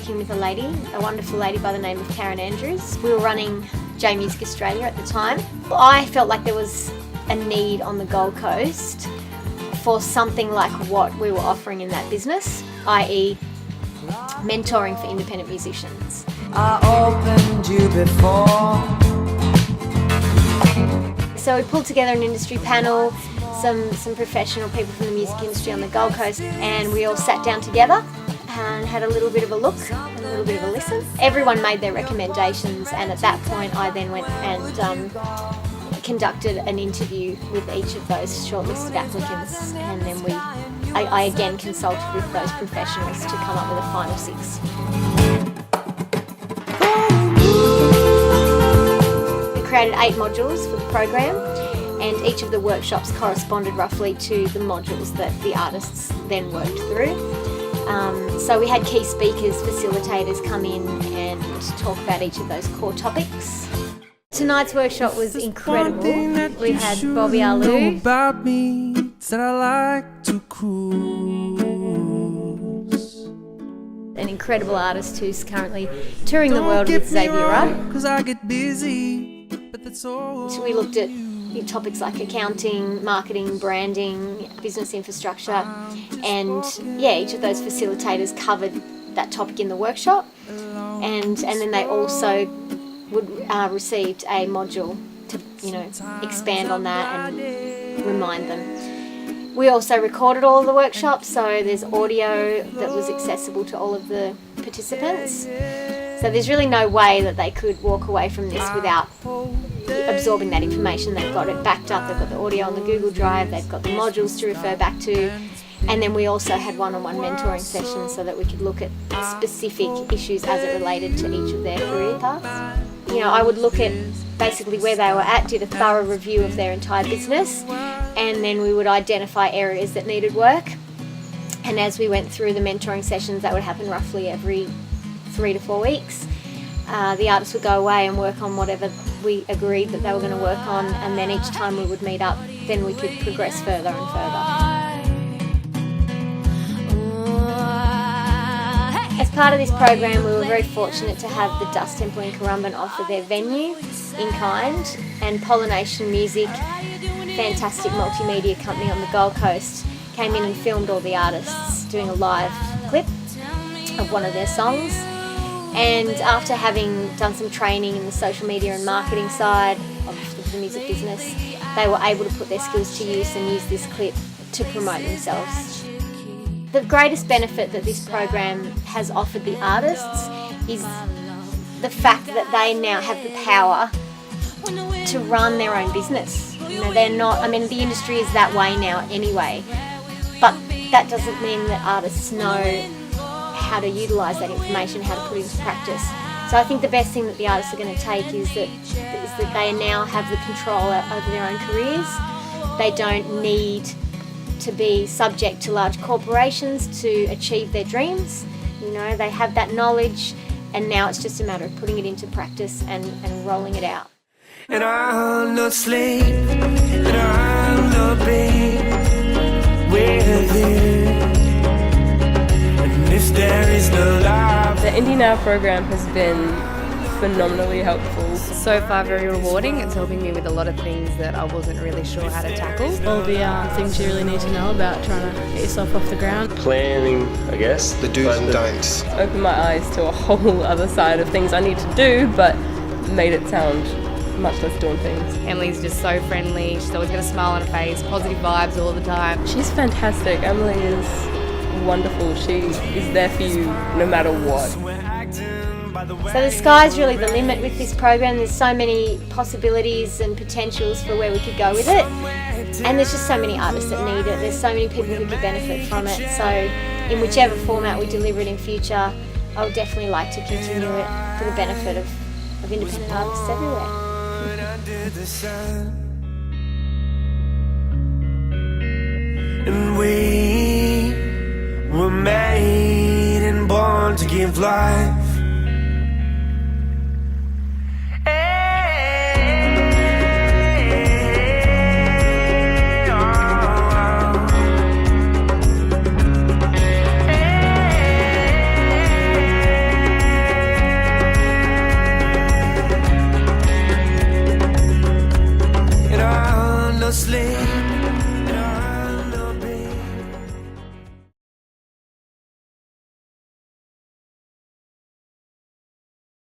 working with a wonderful lady by the name of Karen Andrews. We were running J Music Australia at the time. I felt like there was a need on the Gold Coast for something like what we were offering in that business, i.e. mentoring for independent musicians. I opened you before. So we pulled together an industry panel, some professional people from the music industry on the Gold Coast, and we all sat down together and had a little bit of a look and a little bit of a listen. Everyone made their recommendations, and at that point I then went and conducted an interview with each of those shortlisted applicants, and then I again consulted with those professionals to come up with a final 6. We created 8 modules for the program, and each of the workshops corresponded roughly to the modules that the artists then worked through. So we had key speakers, facilitators come in and talk about each of those core topics. Tonight's workshop was incredible. We had Bobby Alou. About me that I like to cruise. An incredible artist who's currently touring the world with Xavier Rudd. 'Cause I get busy, but that's all. So we looked at topics like accounting, marketing, branding, business infrastructure, and each of those facilitators covered that topic in the workshop, and then they also received a module to expand on that and remind them. We also recorded all of the workshops, so there's audio that was accessible to all of the participants. So there's really no way that they could walk away from this without absorbing that information. They've got it backed up, they've got the audio on the Google Drive, they've got the modules to refer back to, and then we also had one-on-one mentoring sessions so that we could look at specific issues as it related to each of their career paths. I would look at basically where they were at, did a thorough review of their entire business, and then we would identify areas that needed work. And as we went through the mentoring sessions, that would happen roughly every 3 to 4 weeks. The artists would go away and work on whatever we agreed that they were going to work on, and then each time we would meet up, then we could progress further and further. As part of this program, we were very fortunate to have the Dust Temple in Currumbin offer their venue in kind, and Pollination Music, fantastic multimedia company on the Gold Coast, came in and filmed all the artists doing a live clip of one of their songs. And after having done some training in the social media and marketing side of the music business, they were able to put their skills to use and use this clip to promote themselves. The greatest benefit that this program has offered the artists is the fact that they now have the power to run their own business. They're not, the industry is that way now anyway, but that doesn't mean that artists know how to utilise that information, how to put it into practice. So I think the best thing that the artists are going to take is that they now have the control over their own careers. They don't need to be subject to large corporations to achieve their dreams. They have that knowledge, and now it's just a matter of putting it into practice and rolling it out. And I'll not sleep, and I'll not be with you. And if there is no love. The Indie Now program has been phenomenally helpful. So far very rewarding. It's helping me with a lot of things that I wasn't really sure how to tackle. All the things you really need to know about trying to get yourself off the ground. Planning, I guess. The do's and don'ts. Opened my eyes to a whole other side of things I need to do, but made it sound much less daunting. Emily's just so friendly. She's always got a smile on her face, positive vibes all the time. She's fantastic. Emily is wonderful. She is there for you no matter what. So the sky's really the limit with this program. There's so many possibilities and potentials for where we could go with it, and there's just so many artists that need it. There's so many people who could benefit from it. So in whichever format we deliver it in future, I would definitely like to continue it for the benefit of independent artists everywhere. And we were made and born to give life.